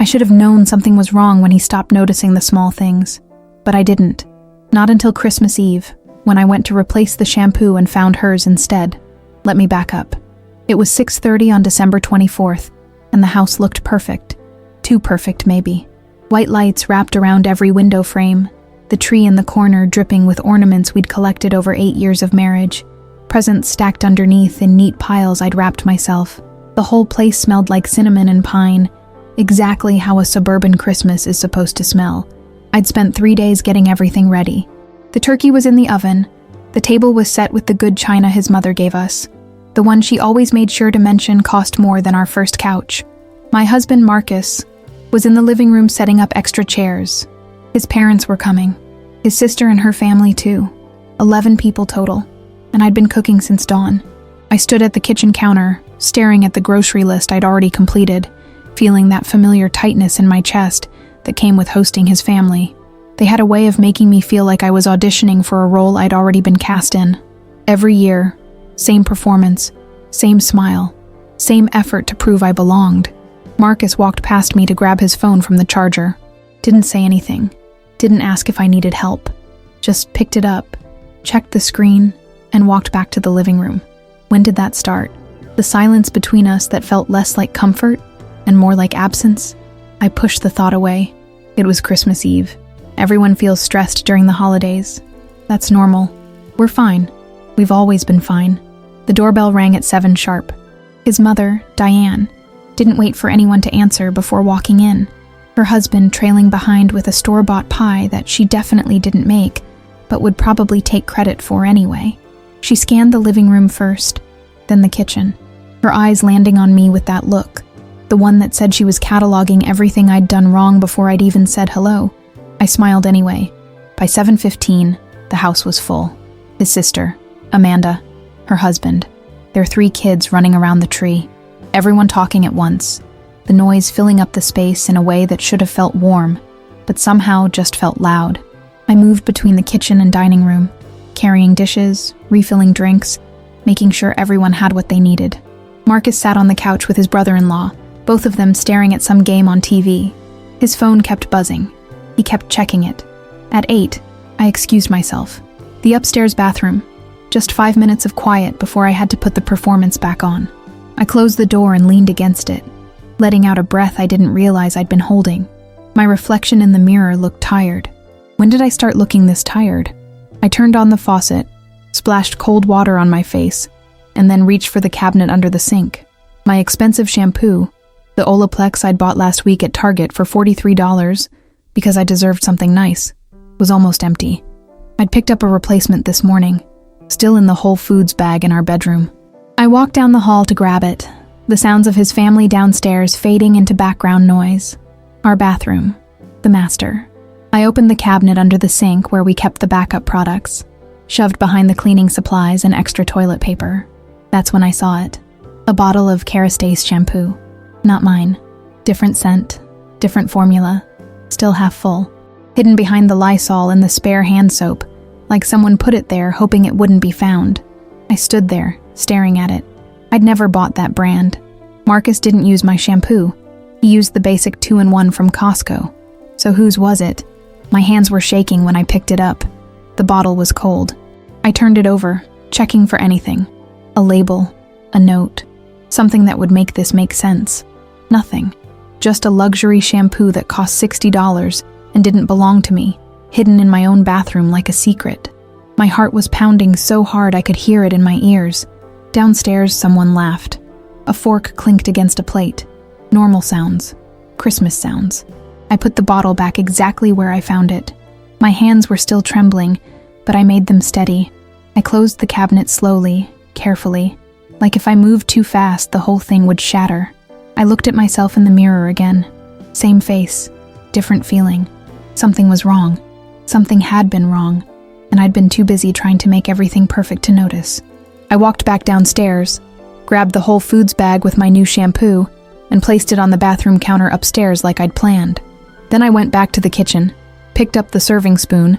should have known something was wrong when he stopped noticing the small things. But I didn't. Not until Christmas Eve, when I went to replace the shampoo and found hers instead. Let me back up. It was 6:30 on December 24th, and the house looked perfect. Too perfect, maybe. White lights wrapped around every window frame, the tree in the corner dripping with ornaments we'd collected over 8 years of marriage, presents stacked underneath in neat piles I'd wrapped myself. The whole place smelled like cinnamon and pine, exactly how a suburban Christmas is supposed to smell. I'd spent 3 days getting everything ready. The turkey was in the oven. The table was set with the good china his mother gave us. The one she always made sure to mention cost more than our first couch. My husband, Marcus, was in the living room setting up extra chairs. His parents were coming. His sister and her family too. 11 people total. And I'd been cooking since dawn. I stood at the kitchen counter, staring at the grocery list I'd already completed, feeling that familiar tightness in my chest that came with hosting his family. They had a way of making me feel like I was auditioning for a role I'd already been cast in. Every year, same performance, same smile, same effort to prove I belonged. Marcus walked past me to grab his phone from the charger. Didn't say anything. Didn't ask if I needed help. Just picked it up, checked the screen, and walked back to the living room. When did that start? The silence between us that felt less like comfort and more like absence? I pushed the thought away. It was Christmas Eve. Everyone feels stressed during the holidays. That's normal. We're fine. We've always been fine. The doorbell rang at 7 sharp. His mother, Diane, didn't wait for anyone to answer before walking in, her husband trailing behind with a store-bought pie that she definitely didn't make, but would probably take credit for anyway. She scanned the living room first, then the kitchen, her eyes landing on me with that look, the one that said she was cataloging everything I'd done wrong before I'd even said hello. I smiled anyway. By 7:15, the house was full. His sister, Amanda, her husband, their 3 kids running around the tree, everyone talking at once, the noise filling up the space in a way that should have felt warm, but somehow just felt loud. I moved between the kitchen and dining room, carrying dishes, refilling drinks, making sure everyone had what they needed. Marcus sat on the couch with his brother-in-law, both of them staring at some game on TV. His phone kept buzzing. He kept checking it. At 8, I excused myself. The upstairs bathroom. Just 5 minutes of quiet before I had to put the performance back on. I closed the door and leaned against it, letting out a breath I didn't realize I'd been holding. My reflection in the mirror looked tired. When did I start looking this tired? I turned on the faucet, splashed cold water on my face, and then reached for the cabinet under the sink. My expensive shampoo, the Olaplex I'd bought last week at Target for $43 because I deserved something nice, was almost empty. I'd picked up a replacement this morning, still in the Whole Foods bag in our bedroom. I walked down the hall to grab it, the sounds of his family downstairs fading into background noise. Our bathroom, the master. I opened the cabinet under the sink where we kept the backup products, shoved behind the cleaning supplies and extra toilet paper. That's when I saw it. A bottle of Kerastase shampoo. Not mine. Different scent, different formula, still half full. Hidden behind the Lysol and the spare hand soap, like someone put it there hoping it wouldn't be found. I stood there, staring at it. I'd never bought that brand. Marcus didn't use my shampoo. He used the basic 2-in-1 from Costco. So whose was it? My hands were shaking when I picked it up. The bottle was cold. I turned it over, checking for anything. A label, a note, something that would make this make sense. Nothing. Just a luxury shampoo that cost $60 and didn't belong to me, hidden in my own bathroom like a secret. My heart was pounding so hard I could hear it in my ears. Downstairs, someone laughed. A fork clinked against a plate. Normal sounds. Christmas sounds. I put the bottle back exactly where I found it. My hands were still trembling, but I made them steady. I closed the cabinet slowly, carefully, like if I moved too fast, the whole thing would shatter. I looked at myself in the mirror again. Same face, different feeling. Something was wrong. Something had been wrong, and I'd been too busy trying to make everything perfect to notice. I walked back downstairs, grabbed the Whole Foods bag with my new shampoo, and placed it on the bathroom counter upstairs like I'd planned. Then I went back to the kitchen, picked up the serving spoon,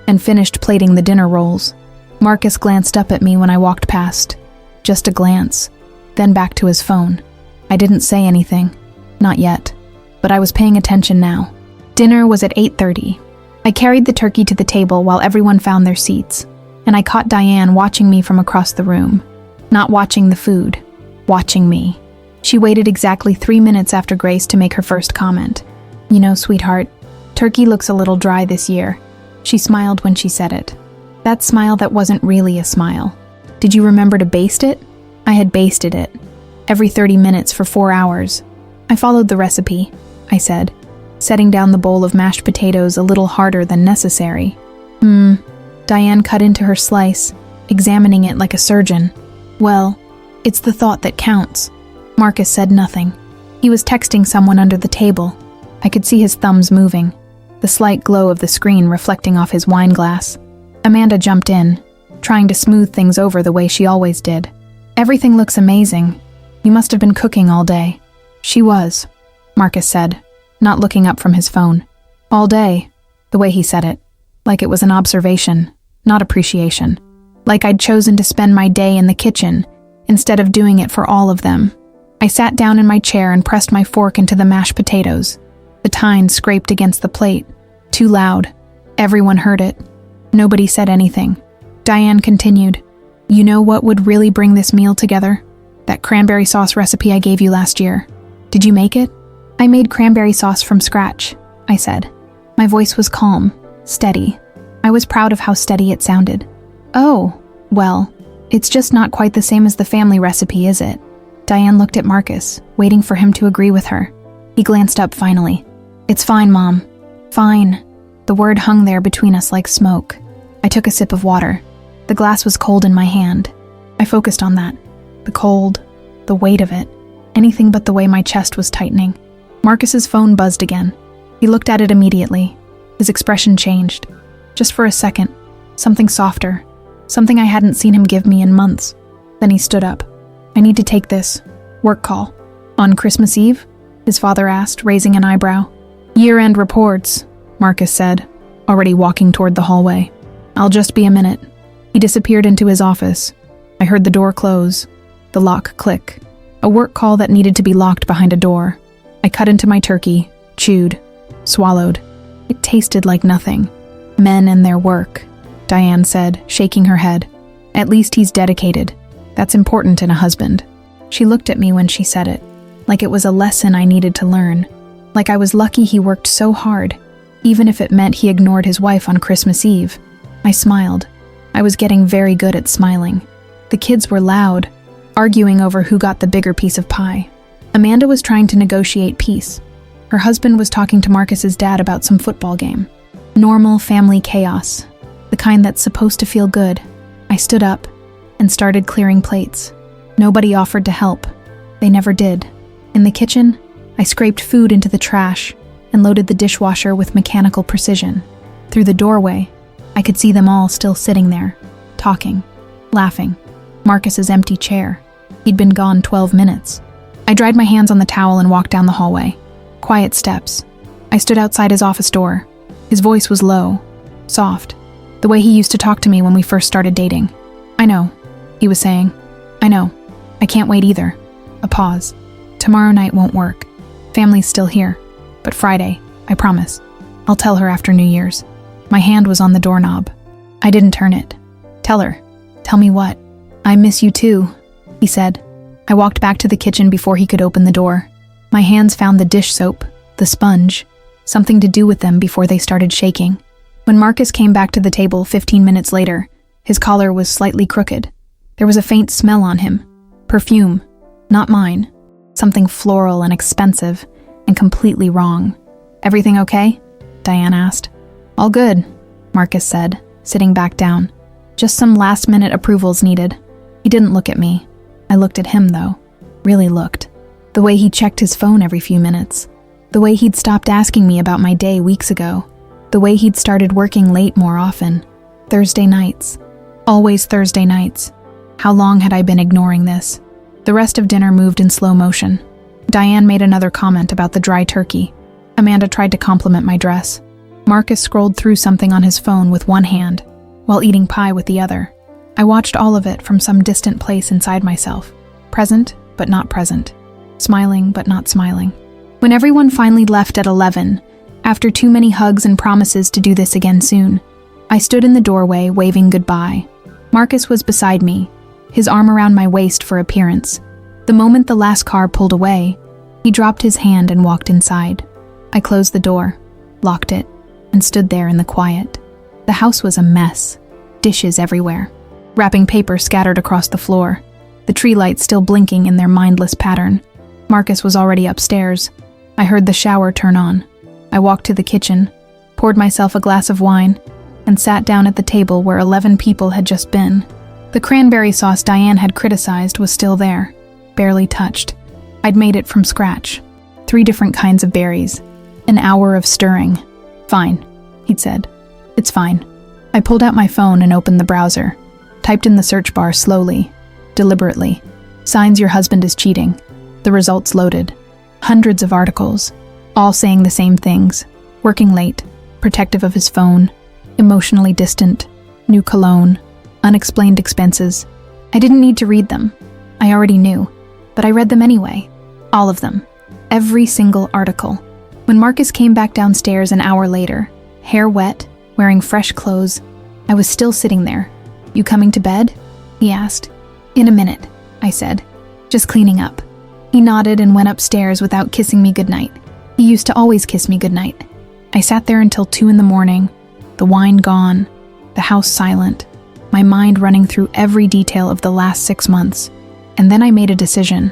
and finished plating the dinner rolls. Marcus glanced up at me when I walked past. Just a glance, then back to his phone. I didn't say anything. Not yet. but I was paying attention now. Dinner was at 8:30. I carried the turkey to the table while everyone found their seats, and I caught Diane watching me from across the room. Not watching the food, watching me. She waited exactly 3 minutes after Grace to make her first comment. "You know, sweetheart, turkey looks a little dry this year." She smiled when she said it. That smile that wasn't really a smile. "Did you remember to baste it?" I had basted it. Every 30 minutes for 4 hours. "I followed the recipe," I said, setting down the bowl of mashed potatoes a little harder than necessary. Diane cut into her slice, examining it like a surgeon. "Well, it's the thought that counts." Marcus said nothing. He was texting someone under the table. I could see his thumbs moving, the slight glow of the screen reflecting off his wine glass. Amanda jumped in, trying to smooth things over the way she always did. "Everything looks amazing. You must have been cooking all day." "She was," Marcus said, not looking up from his phone. "All day," the way he said it, like it was an observation, not appreciation. Like I'd chosen to spend my day in the kitchen, instead of doing it for all of them. I sat down in my chair and pressed my fork into the mashed potatoes. The tine scraped against the plate. Too loud. Everyone heard it. Nobody said anything. Diane continued, "You know what would really bring this meal together? That cranberry sauce recipe I gave you last year. Did you make it?" "I made cranberry sauce from scratch," I said. My voice was calm, steady. I was proud of how steady it sounded. "Oh, well, it's just not quite the same as the family recipe, is it?" Diane looked at Marcus, waiting for him to agree with her. He glanced up finally. "It's fine, Mom. Fine." The word hung there between us like smoke. I took a sip of water. The glass was cold in my hand. I focused on that. The cold, the weight of it, anything but the way my chest was tightening. Marcus's phone buzzed again. He looked at it immediately. His expression changed. Just for a second. Something softer. Something I hadn't seen him give me in months. Then he stood up. "I need to take this. Work call." "On Christmas Eve?" his father asked, raising an eyebrow. "Year-end reports," Marcus said, already walking toward the hallway. "I'll just be a minute." He disappeared into his office. I heard the door close, the lock click. A work call that needed to be locked behind a door. I cut into my turkey, chewed, swallowed. It tasted like nothing. "Men and their work," Diane said, shaking her head. "At least he's dedicated. That's important in a husband." She looked at me when she said it, like it was a lesson I needed to learn. Like I was lucky he worked so hard, even if it meant he ignored his wife on Christmas Eve. I smiled. I was getting very good at smiling. The kids were loud, arguing over who got the bigger piece of pie. Amanda was trying to negotiate peace. Her husband was talking to Marcus's dad about some football game. Normal family chaos, the kind that's supposed to feel good. I stood up and started clearing plates. Nobody offered to help. They never did. In the kitchen, I scraped food into the trash and loaded the dishwasher with mechanical precision. Through the doorway, I could see them all still sitting there, talking, laughing. Marcus's empty chair. He'd been gone 12 minutes. I dried my hands on the towel and walked down the hallway. Quiet steps. I stood outside his office door. His voice was low, soft, the way he used to talk to me when we first started dating. "I know," he was saying. "I know. I can't wait either." A pause. "Tomorrow night won't work. Family's still here. But Friday, I promise. I'll tell her after New Year's." My hand was on the doorknob. I didn't turn it. "Tell her." "Tell me what?" "I miss you too," he said. I walked back to the kitchen before he could open the door. My hands found the dish soap, the sponge, something to do with them before they started shaking. When Marcus came back to the table 15 minutes later, his collar was slightly crooked. There was a faint smell on him. Perfume. Not mine. Something floral and expensive, and completely wrong. "Everything okay?" Diane asked. "All good," Marcus said, sitting back down. "Just some last-minute approvals needed." He didn't look at me. I looked at him, though. Really looked. The way he checked his phone every few minutes. The way he'd stopped asking me about my day weeks ago. The way he'd started working late more often. Thursday nights. Always Thursday nights. How long had I been ignoring this? The rest of dinner moved in slow motion. Diane made another comment about the dry turkey. Amanda tried to compliment my dress. Marcus scrolled through something on his phone with one hand, while eating pie with the other. I watched all of it from some distant place inside myself. Present, but not present. Smiling, but not smiling. When everyone finally left at 11, after too many hugs and promises to do this again soon, I stood in the doorway waving goodbye. Marcus was beside me, his arm around my waist for appearance. The moment the last car pulled away, he dropped his hand and walked inside. I closed the door, locked it, and stood there in the quiet. The house was a mess, dishes everywhere, wrapping paper scattered across the floor, the tree lights still blinking in their mindless pattern. Marcus was already upstairs. I heard the shower turn on. I walked to the kitchen, poured myself a glass of wine, and sat down at the table where 11 people had just been. The cranberry sauce Diane had criticized was still there, barely touched. I'd made it from scratch. 3 different kinds of berries. An hour of stirring. "Fine," he'd said. "It's fine." I pulled out my phone and opened the browser. Typed in the search bar slowly, deliberately. "Signs your husband is cheating." The results loaded. Hundreds of articles, all saying the same things. Working late, protective of his phone, emotionally distant, new cologne, unexplained expenses. I didn't need to read them. I already knew, but I read them anyway. All of them. Every single article. When Marcus came back downstairs an hour later, hair wet, wearing fresh clothes, I was still sitting there. "You coming to bed?" he asked. "In a minute," I said. "Just cleaning up." He nodded and went upstairs without kissing me goodnight. He used to always kiss me goodnight. I sat there until 2 in the morning, the wine gone, the house silent, my mind running through every detail of the last 6 months. And then I made a decision.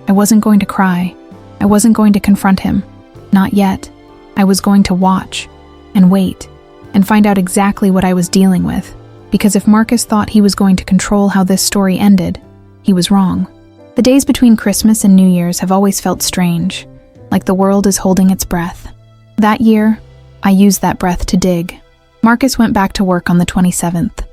I wasn't going to cry. I wasn't going to confront him. Not yet. I was going to watch and wait and find out exactly what I was dealing with. Because if Marcus thought he was going to control how this story ended, he was wrong. The days between Christmas and New Year's have always felt strange, like the world is holding its breath. That year, I used that breath to dig. Marcus went back to work on the 27th.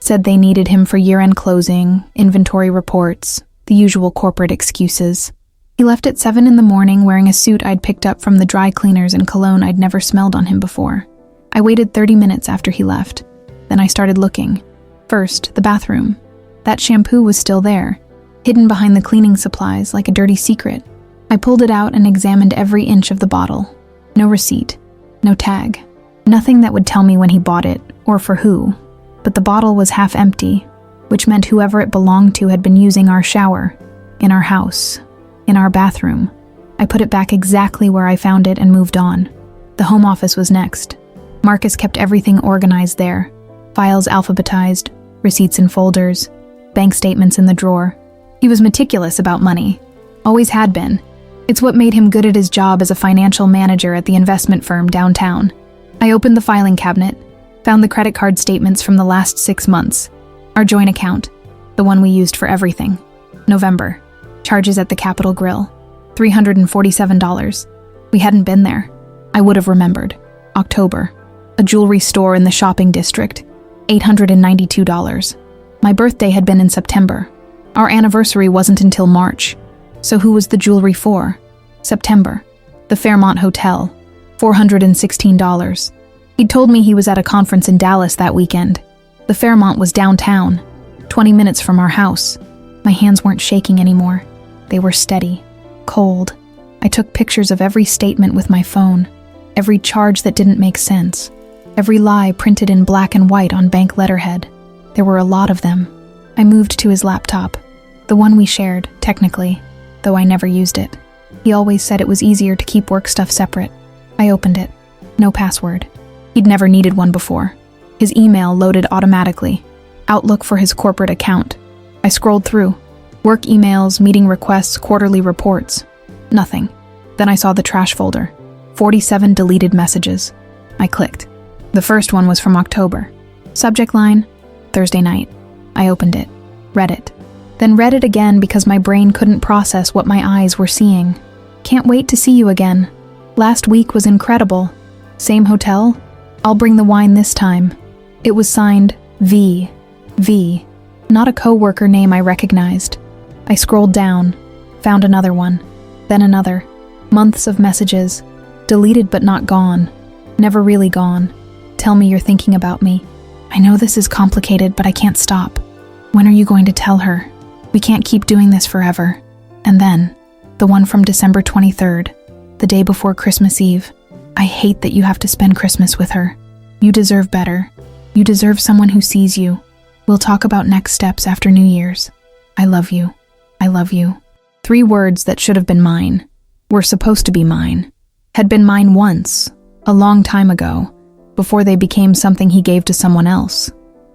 Said they needed him for year-end closing, inventory reports, the usual corporate excuses. He left at 7 in the morning wearing a suit I'd picked up from the dry cleaners and cologne I'd never smelled on him before. I waited 30 minutes after he left. Then I started looking. First, the bathroom. That shampoo was still there, hidden behind the cleaning supplies like a dirty secret. I pulled it out and examined every inch of the bottle. No receipt, no tag, nothing that would tell me when he bought it or for who. But the bottle was half empty, which meant whoever it belonged to had been using our shower, in our house, in our bathroom. I put it back exactly where I found it and moved on. The home office was next. Marcus kept everything organized there. Files alphabetized, receipts in folders, bank statements in the drawer. He was meticulous about money. Always had been. It's what made him good at his job as a financial manager at the investment firm downtown. I opened the filing cabinet, found the credit card statements from the last 6 months. Our joint account, the one we used for everything. November. Charges at the Capitol Grill. $347. We hadn't been there. I would have remembered. October. A jewelry store in the shopping district. $892. My birthday had been in September. Our anniversary wasn't until March. So who was the jewelry for? September. The Fairmont Hotel. $416. He'd told me he was at a conference in Dallas that weekend. The Fairmont was downtown, 20 minutes from our house. My hands weren't shaking anymore. They were steady, cold. I took pictures of every statement with my phone, every charge that didn't make sense, every lie printed in black and white on bank letterhead. There were a lot of them. I moved to his laptop, the one we shared, technically, though I never used it. He always said it was easier to keep work stuff separate. I opened it. No password. He'd never needed one before. His email loaded automatically. Outlook for his corporate account. I scrolled through. Work emails, meeting requests, quarterly reports. Nothing. Then I saw the trash folder. 47 deleted messages. I clicked. The first one was from October. Subject line, Thursday night. I opened it. Read it. Then read it again because my brain couldn't process what my eyes were seeing. Can't wait to see you again. Last week was incredible. Same hotel? I'll bring the wine this time. It was signed V. V. Not a co-worker name I recognized. I scrolled down, found another one, then another. Months of messages. Deleted but not gone. Never really gone. Tell me you're thinking about me. I know this is complicated, but I can't stop. When are you going to tell her? We can't keep doing this forever. And then, the one from December 23rd. the day before Christmas Eve. I hate that you have to spend Christmas with her. You deserve better. You deserve someone who sees you. We'll talk about next steps after New Year's. I love you. I love you. 3 words that should have been mine, were supposed to be mine, had been mine once, a long time ago, before they became something he gave to someone else.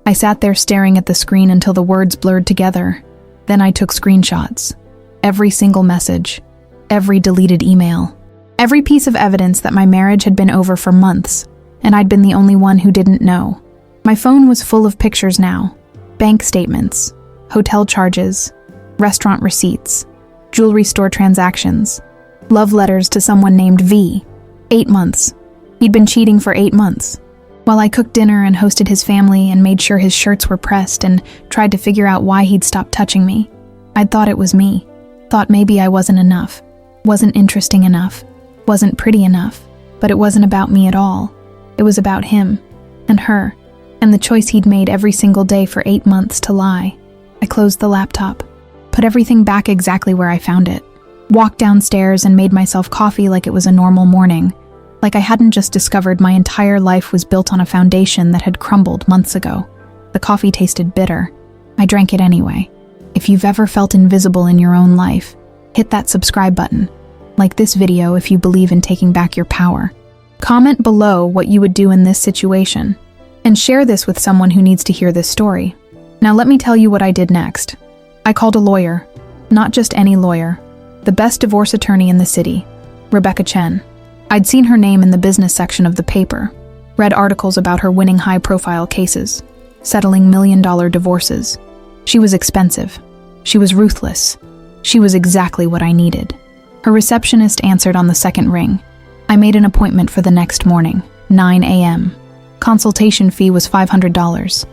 I sat there staring at the screen until the words blurred together. Then I took screenshots. Every single message, every deleted email, every piece of evidence that my marriage had been over for months, and I'd been the only one who didn't know. My phone was full of pictures now, bank statements, hotel charges, restaurant receipts, jewelry store transactions, love letters to someone named V. 8 months. He'd been cheating for 8 months. While I cooked dinner and hosted his family and made sure his shirts were pressed and tried to figure out why he'd stopped touching me, I'd thought it was me. Thought maybe I wasn't enough, wasn't interesting enough, wasn't pretty enough. But it wasn't about me at all. It was about him and her and the choice he'd made every single day for 8 months to lie. I closed the laptop, put everything back exactly where I found it, walked downstairs and made myself coffee like it was a normal morning, like I hadn't just discovered my entire life was built on a foundation that had crumbled months ago. The coffee tasted bitter. I drank it anyway. If you've ever felt invisible in your own life, hit that subscribe button. Like this video if you believe in taking back your power. Comment below what you would do in this situation, and share this with someone who needs to hear this story. Now let me tell you what I did next. I called a lawyer, not just any lawyer, the best divorce attorney in the city, Rebecca Chen. I'd seen her name in the business section of the paper, read articles about her winning high-profile cases, settling million-dollar divorces. She was expensive. She was ruthless. She was exactly what I needed. Her receptionist answered on the second ring. I made an appointment for the next morning, 9 a.m. Consultation fee was $500.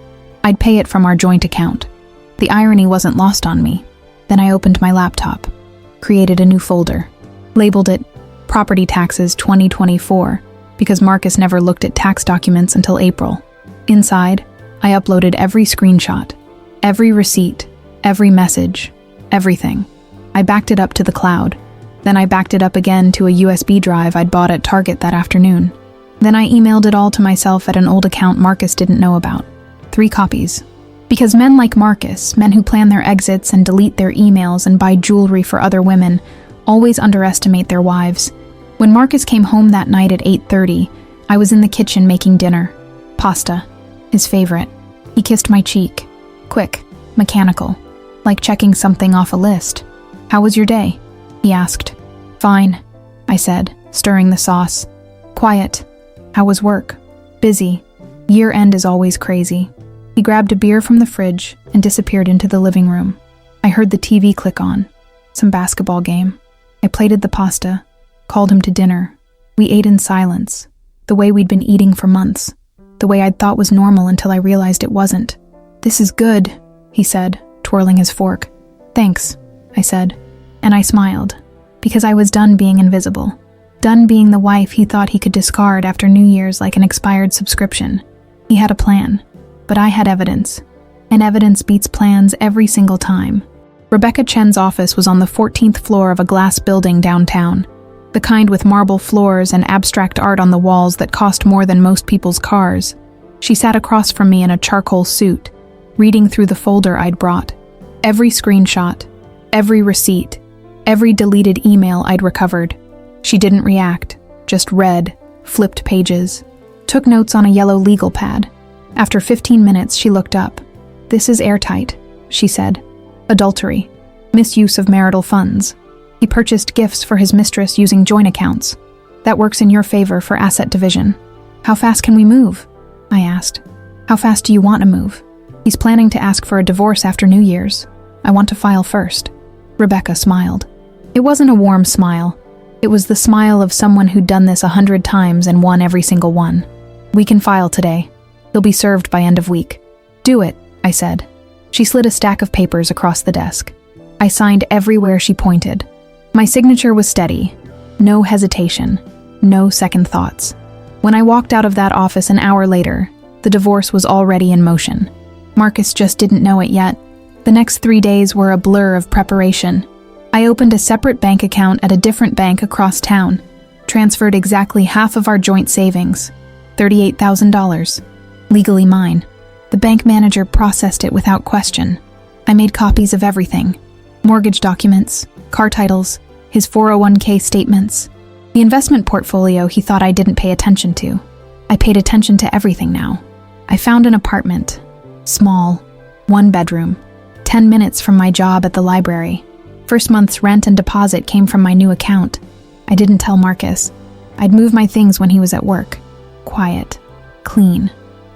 I'd pay it from our joint account. The irony wasn't lost on me. Then I opened my laptop, created a new folder, labeled it Property Taxes 2024 because Marcus never looked at tax documents until April. Inside, I uploaded every screenshot, every receipt, every message, everything. I backed it up to the cloud. Then I backed it up again to a USB drive I'd bought at Target that afternoon. Then I emailed it all to myself at an old account Marcus didn't know about. 3 copies. Because men like Marcus, men who plan their exits and delete their emails and buy jewelry for other women, always underestimate their wives. When Marcus came home that night at 8:30, I was in the kitchen making dinner. Pasta. His favorite. He kissed my cheek. Quick. Mechanical. Like checking something off a list. "How was your day?" he asked. "Fine," I said, stirring the sauce. "Quiet. How was work?" "Busy. Year-end is always crazy." He grabbed a beer from the fridge and disappeared into the living room. I heard the TV click on. Some basketball game. I plated the pasta, called him to dinner. We ate in silence, the way we'd been eating for months, the way I'd thought was normal until I realized it wasn't. "This is good," he said, twirling his fork. "Thanks," I said, and I smiled, because I was done being invisible. Done being the wife he thought he could discard after New Year's like an expired subscription. He had a plan, but I had evidence, and evidence beats plans every single time. Rebecca Chen's office was on the 14th floor of a glass building downtown, the kind with marble floors and abstract art on the walls that cost more than most people's cars. She sat across from me in a charcoal suit, reading through the folder I'd brought. Every screenshot, every receipt, every deleted email I'd recovered. She didn't react, just read, flipped pages, took notes on a yellow legal pad. After 15 minutes, she looked up. "This is airtight," she said. "Adultery, misuse of marital funds. He purchased gifts for his mistress using joint accounts. That works in your favor for asset division." "How fast can we move?" I asked. "How fast do you want to move?" "He's planning to ask for a divorce after New Year's. I want to file first." Rebecca smiled. It wasn't a warm smile. It was the smile of someone who'd done this 100 times and won every single one. "We can file today. He'll be served by end of week." "Do it," I said. She slid a stack of papers across the desk. I signed everywhere she pointed. My signature was steady. No hesitation. No second thoughts. When I walked out of that office an hour later, the divorce was already in motion. Marcus just didn't know it yet. The next 3 days were a blur of preparation. I opened a separate bank account at a different bank across town, Transferred exactly half of our joint savings, $38,000. Legally mine. The bank manager processed it without question. I made copies of everything. Mortgage documents, car titles, his 401k statements. The investment portfolio he thought I didn't pay attention to. I paid attention to everything now. I found an apartment. Small, 1 bedroom, 10 minutes from my job at the library. First month's rent and deposit came from my new account. I didn't tell Marcus. I'd move my things when he was at work. Quiet, clean,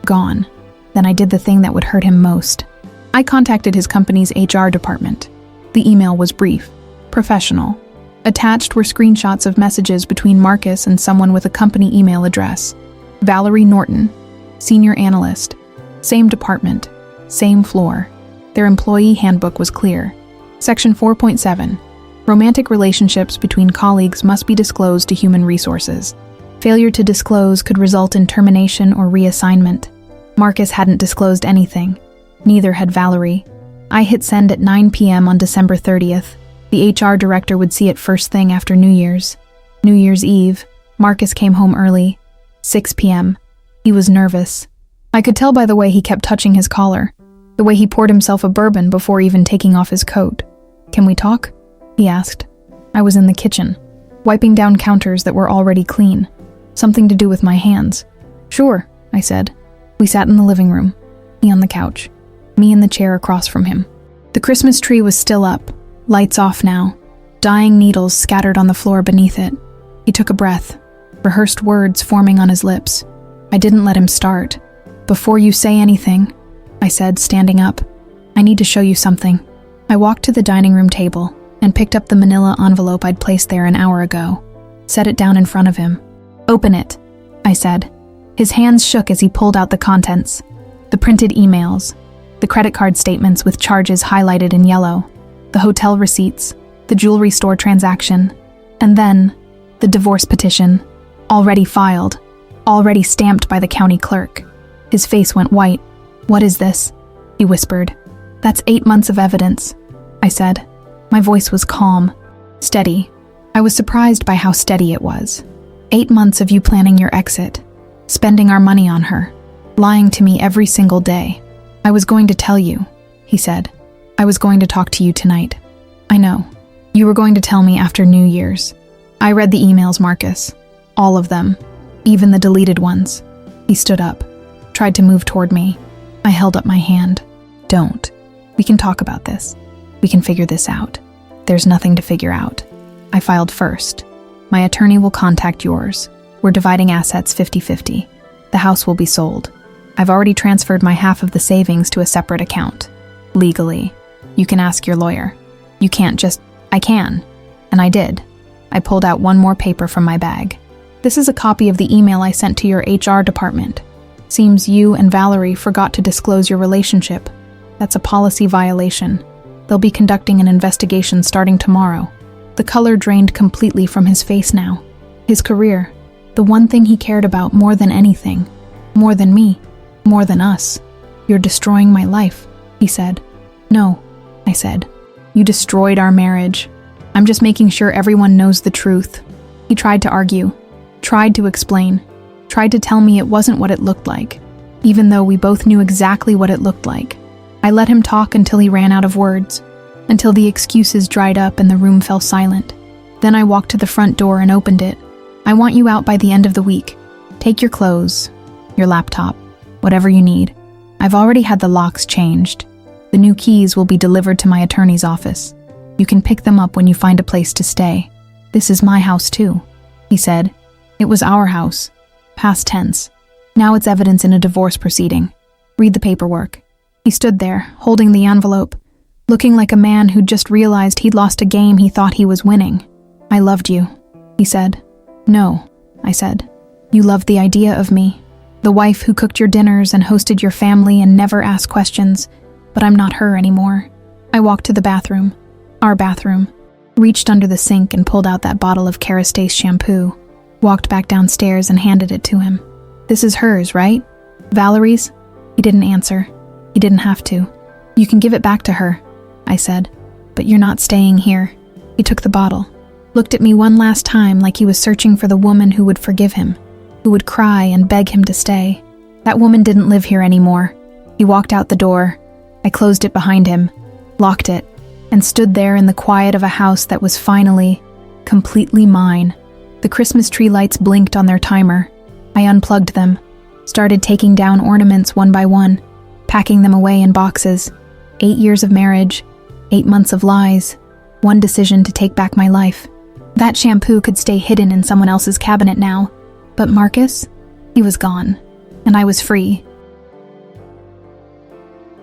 gone. Then I did the thing that would hurt him most. I contacted his company's HR department. The email was brief, professional. Attached were screenshots of messages between Marcus and someone with a company email address. Valerie Norton, senior analyst. Same department, same floor. Their employee handbook was clear. Section 4.7. Romantic relationships between colleagues must be disclosed to human resources. Failure to disclose could result in termination or reassignment. Marcus hadn't disclosed anything. Neither had Valerie. I hit send at 9 p.m. on December 30th. The HR director would see it first thing after New Year's. New Year's Eve, Marcus came home early. 6 p.m. He was nervous. I could tell by the way he kept touching his collar, the way he poured himself a bourbon before even taking off his coat. "Can we talk?" he asked. I was in the kitchen, wiping down counters that were already clean. Something to do with my hands. "Sure," I said. We sat in the living room, he on the couch, me in the chair across from him. The Christmas tree was still up, lights off now, dying needles scattered on the floor beneath it. He took a breath, rehearsed words forming on his lips. I didn't let him start. "Before you say anything," I said, standing up, "I need to show you something." I walked to the dining room table and picked up the manila envelope I'd placed there an hour ago. Set it down in front of him. "Open it," I said. His hands shook as he pulled out the contents. The printed emails, the credit card statements with charges highlighted in yellow, the hotel receipts, the jewelry store transaction, and then the divorce petition, already filed, already stamped by the county clerk. His face went white. "What is this?" he whispered. "That's 8 months of evidence," I said. My voice was calm, steady. I was surprised by how steady it was. 8 months of you planning your exit, spending our money on her, lying to me every single day. "I was going to tell you," he said. "I was going to talk to you tonight." "I know. You were going to tell me after New Year's." I read the emails, Marcus. All of them. Even the deleted ones. He stood up, tried to move toward me. I held up my hand. "Don't. We can talk about this. We can figure this out." "There's nothing to figure out." I filed first. "My attorney will contact yours. We're dividing assets 50-50. The house will be sold. I've already transferred my half of the savings to a separate account. Legally. You can ask your lawyer. You can't just..." "I can." And I did. I pulled out one more paper from my bag. "This is a copy of the email I sent to your HR department. Seems you and Valerie forgot to disclose your relationship. That's a policy violation. They'll be conducting an investigation starting tomorrow." The color drained completely from his face now. His career, the one thing he cared about more than anything, more than me, more than us. "You're destroying my life," he said. "No," I said. "You destroyed our marriage. I'm just making sure everyone knows the truth." He tried to argue, tried to explain, tried to tell me it wasn't what it looked like, even though we both knew exactly what it looked like. I let him talk until he ran out of words, until the excuses dried up and the room fell silent. Then I walked to the front door and opened it. "I want you out by the end of the week. Take your clothes, your laptop, whatever you need. I've already had the locks changed. The new keys will be delivered to my attorney's office. You can pick them up when you find a place to stay. This is my house too," he said. It was our house. Past tense. Now it's evidence in a divorce proceeding. Read the paperwork. He stood there, holding the envelope, looking like a man who'd just realized he'd lost a game he thought he was winning. "I loved you," he said. "No," I said. "You loved the idea of me. The wife who cooked your dinners and hosted your family and never asked questions, but I'm not her anymore." I walked to the bathroom, our bathroom, reached under the sink and pulled out that bottle of Kerastase shampoo, walked back downstairs and handed it to him. "This is hers, right? Valerie's?" He didn't answer. He didn't have to. "You can give it back to her," I said. "But you're not staying here." He took the bottle. looked at me one last time like he was searching for the woman who would forgive him, who would cry and beg him to stay. That woman didn't live here anymore. He walked out the door. I closed it behind him, locked it, and stood there in the quiet of a house that was finally, completely mine. The Christmas tree lights blinked on their timer. I unplugged them, started taking down ornaments one by one, packing them away in boxes. 8 years of marriage, 8 months of lies, one decision to take back my life. That shampoo could stay hidden in someone else's cabinet now. But Marcus, he was gone, and I was free.